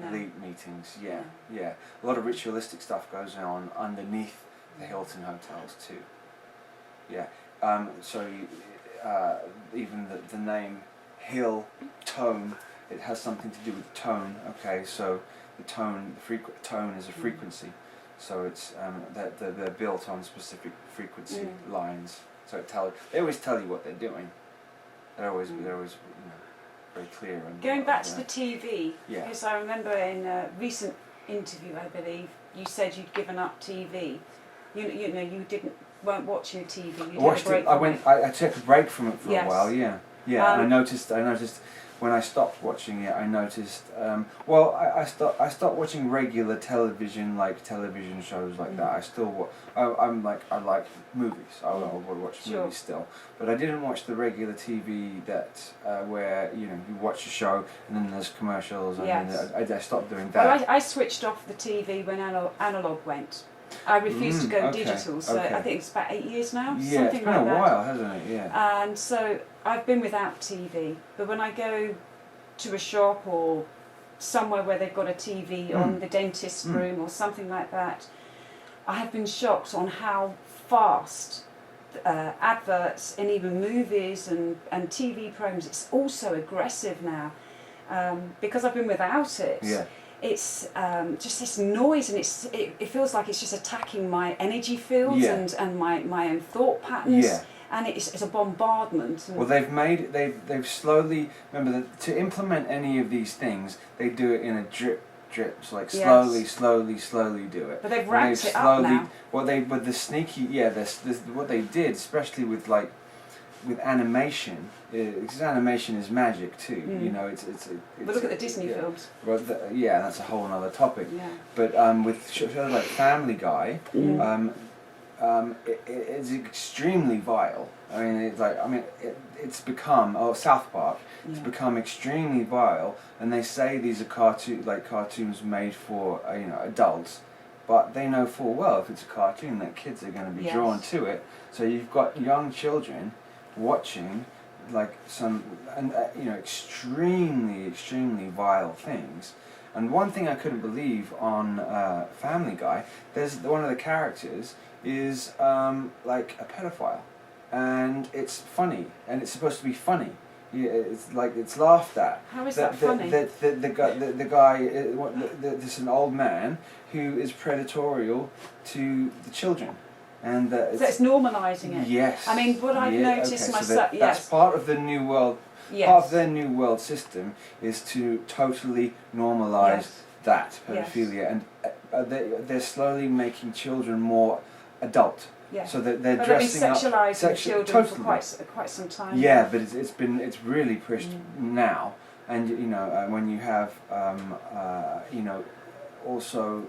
No. Elite meetings, yeah. A lot of ritualistic stuff goes on underneath the Hilton hotels too. Yeah. So even the name Hill Tone, it has something to do with tone. Okay, so the tone, tone is a frequency. So it's they're built on specific frequency lines. So they always tell you what they're doing. They're always very clear. And going back to the TV, yeah. because I remember in a recent interview, I believe, you said you'd given up TV. You weren't watching TV. You I watched it. I took a break from it for a while. Yeah. And I noticed when I stopped watching it, I noticed. I stopped watching regular television, like television shows like that. I still I like movies. I would watch movies still, but I didn't watch the regular TV that where you watch a show and then there's commercials and then I stopped doing that. Well, I switched off the TV when analog went. I refused to go digital, so I think it's about 8 years now. Yeah, something it's been like a that. while, hasn't it? Yeah. And so I've been without TV, but when I go to a shop or somewhere where they've got a TV on the dentist's room or something like that, I have been shocked on how fast adverts and even movies and TV programs, it's also aggressive now. Because I've been without it. Yeah. It's just this noise, and it feels like it's just attacking my energy fields and my own thought patterns, and it's a bombardment. Well, they've slowly, remember that to implement any of these things, they do it in a drips, like slowly do it. But they've ramped it up now. But the sneaky, this what they did, especially with animation, because animation is magic too. But look at the Disney films. Well, that's a whole other topic. Yeah. But with shows like Family Guy, it's extremely vile. I mean, it's become South Park. It's become extremely vile, and they say these are cartoons made for adults. But they know full well if it's a cartoon that kids are going to be drawn to it. So you've got young children watching extremely vile things. And one thing I couldn't believe on Family Guy, there's one of the characters is like a pedophile, and it's funny, and it's supposed to be funny. Yeah, it's laughed at. How is that funny? The guy, this is an old man who is predatorial to the children. And so it's normalising it. Yes. I mean, what I've noticed myself. So that's part of the new world. Yes. Part of their new world system is to totally normalise that pedophilia, and they're slowly making children more adult. Yeah. So that they're but dressing they've been sexualising children totally. for quite some time. Yeah, but it's really pushed now, and when you have also.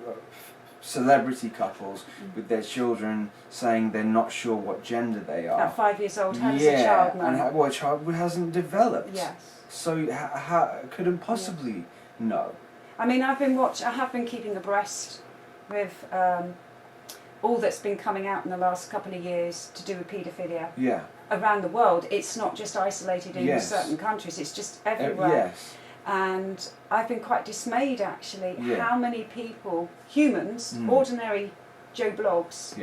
Celebrity couples with their children saying they're not sure what gender they are. At 5 years old, how does a child know? And a child who hasn't developed. Yes. So how couldn't possibly know? I mean, I have been keeping abreast with all that's been coming out in the last couple of years to do with paedophilia. Yeah. Around the world, it's not just isolated in certain countries; it's just everywhere. Yes. And I've been quite dismayed, actually, how many people, humans, ordinary Joe Blogs,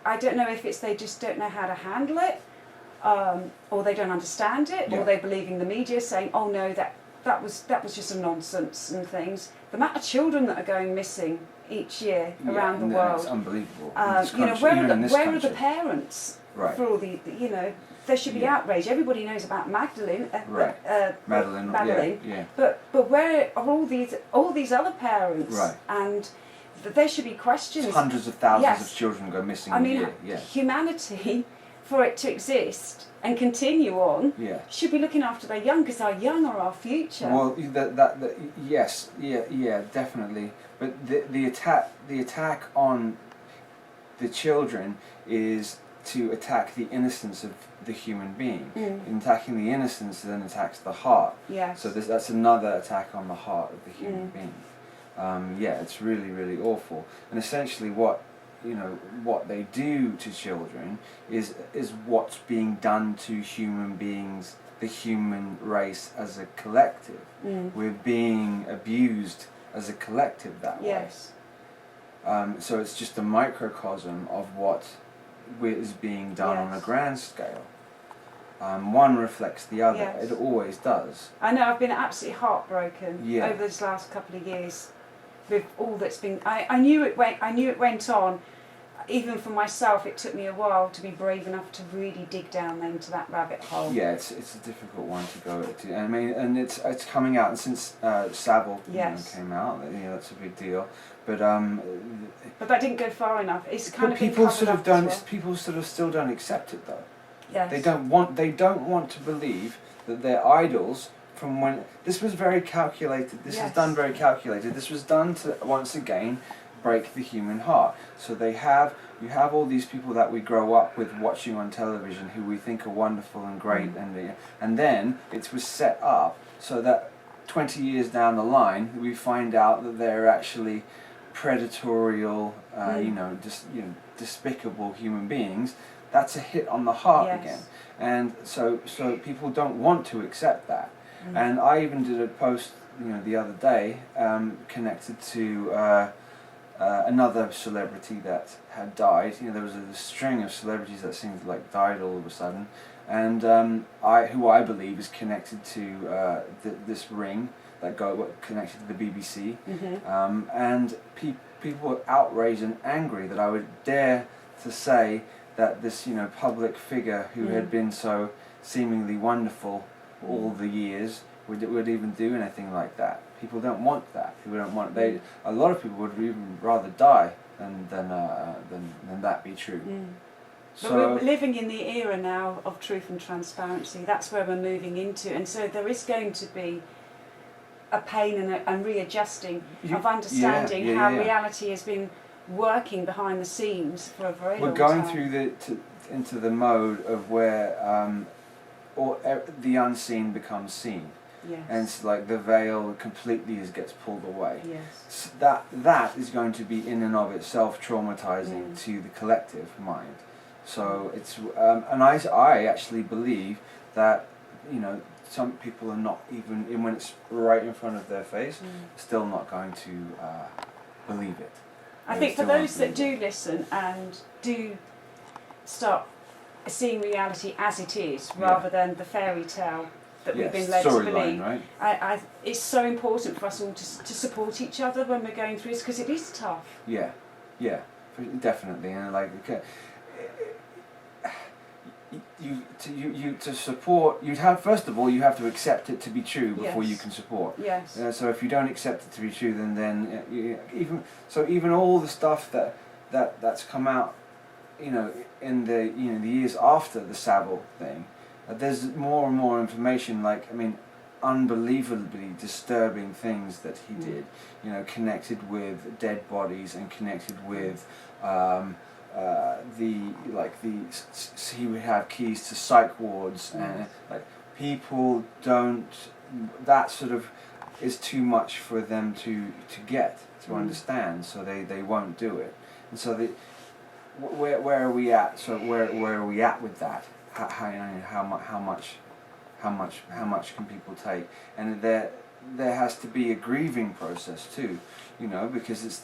I don't know if it's they just don't know how to handle it, or they don't understand it, or they're believing the media saying, oh no, that was just a nonsense and things. The amount of children that are going missing each year around the world. It's unbelievable. Where are the parents for all the, there should be outrage. Everybody knows about Magdalene. Madeline. But where are all these other parents? Right. And there should be questions. Hundreds of thousands of children go missing a year. Humanity, for it to exist and continue on, should be looking after their young, because our young are our future. Well, yes, definitely. But the attack on the children is to attack the innocence of the human being. In attacking the innocence then attacks the heart. Yes. So that's another attack on the heart of the human being. Yeah, it's really, really awful. And essentially what they do to children is what's being done to human beings, the human race as a collective. We're being abused as a collective that way. Yes. So it's just a microcosm of what is being done on a grand scale. One reflects the other. Yes. It always does. I know, I've been absolutely heartbroken Yeah. over this last couple of years with all that's been. I knew it went on. Even for myself, it took me a while to be brave enough to really dig down into that rabbit hole. Yeah, it's a difficult one to go to. I mean, and it's coming out, and since Savile came out, that's a big deal. But that didn't go far enough. It's kind of people been sort of covered don't. up as well. People sort of still don't accept it though. Yes. They don't want to believe that their idols from when this was very calculated. This is done very calculated. This was done to once again break the human heart. So you have all these people that we grow up with watching on television who we think are wonderful and great, and then it was set up so that 20 years down the line we find out that they're actually predatorial, despicable human beings. That's a hit on the heart again, and so people don't want to accept that. And I even did a post the other day connected to another celebrity that had died. There was a string of celebrities that seemed like died all of a sudden, and who I believe is connected to this ring that connected to the BBC, and people were outraged and angry that I would dare to say that this public figure who had been so seemingly wonderful all the years would even do anything like that. People don't want that. People don't want. A lot of people would even rather die than that be true. But we're living in the era now of truth and transparency. That's where we're moving into, and so there is going to be a pain and readjusting of understanding how reality has been working behind the scenes for a very long time. We're going through into the mode of where the unseen becomes seen. Yes. And it's like the veil completely gets pulled away. Yes. So that is going to be in and of itself traumatizing to the collective mind. So it's and I actually believe that some people are not even when it's right in front of their face, still not going to believe it. I think for those that do listen and do start seeing reality as it is, rather than the fairy tale that we've been led to believe, right? it's so important for us all to support each other when we're going through this, because it is tough. Yeah, definitely, and to support, first of all you have to accept it to be true before you can support. Yes. So if you don't accept it to be true, then even all the stuff that's come out, in the the years after the Savile thing, there's more and more information. Unbelievably disturbing things that he did. Connected with dead bodies and connected with. He would have keys to psych wards, and people don't. That sort of is too much for them to understand, so they won't do it. And so where are we at? So where are we at with that? How much can people take? And there has to be a grieving process too. Because it's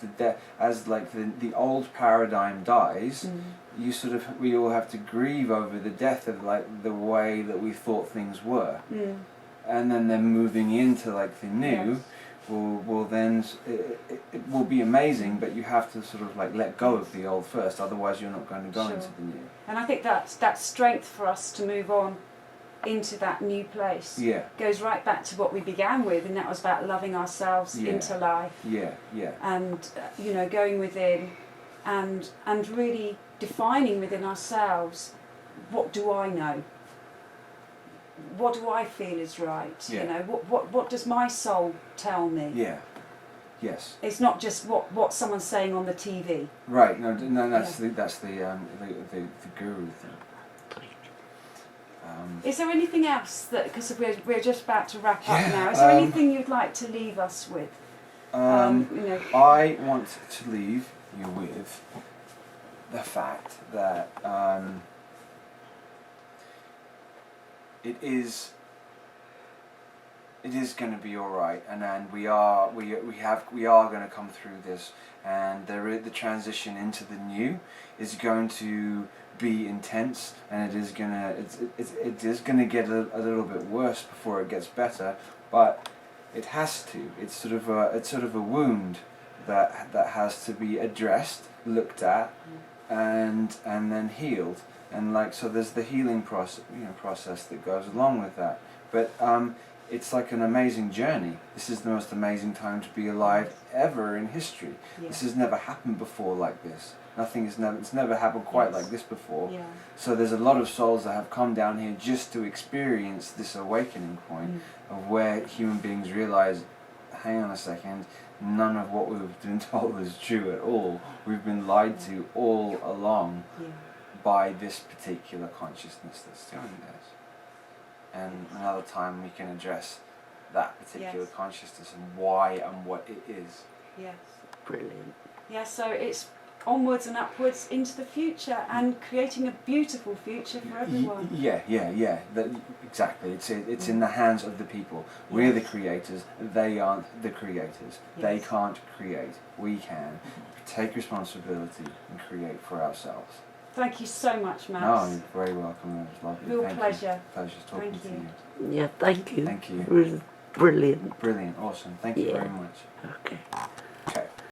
as the old paradigm dies, we all have to grieve over the death of the way that we thought things were, and then moving into the new, will then it will be amazing, but you have to sort of let go of the old first, otherwise you're not going to go into the new. And I think that strength for us to move on into that new place goes right back to what we began with, and that was about loving ourselves into life. And going within and really defining within ourselves, what do I know? What do I feel is right? What does my soul tell me? Yes. It's not just what someone's saying on the TV. Right. No. That's Yeah. the guru thing. Is there anything else that, because we're just about to wrap up Yeah, now, is there anything you'd like to leave us with? You know, I want to leave you with the fact that it is going to be all right, and then we are going to come through this, and the transition into the new is going to be intense, and it is gonna get a little bit worse before it gets better, but it has to. It's sort of a wound that has to be addressed, looked at, and then healed, and so there's the healing process that goes along with that, but it's like an amazing journey. This is the most amazing time to be alive ever in history. Yeah. This has never happened before like this. It's never happened quite like this before. Yeah. So there's a lot of souls that have come down here just to experience this awakening point of where human beings realize, hang on a second, none of what we've been told is true at all. We've been lied to all along by this particular consciousness that's doing this. And another time we can address that particular consciousness and why and what it is. Yes. Brilliant. Yeah, so it's onwards and upwards into the future and creating a beautiful future for everyone. Yeah. Exactly. It's in the hands of the people. We're the creators. They aren't the creators. They can't create. We can. Take responsibility and create for ourselves. Thank you so much, Max. No, you're very welcome. It was lovely. Real Thank pleasure. You. Pleasure talking to you. Yeah, thank you. Thank you. It was brilliant. Brilliant. Awesome. Thank you very much. Okay.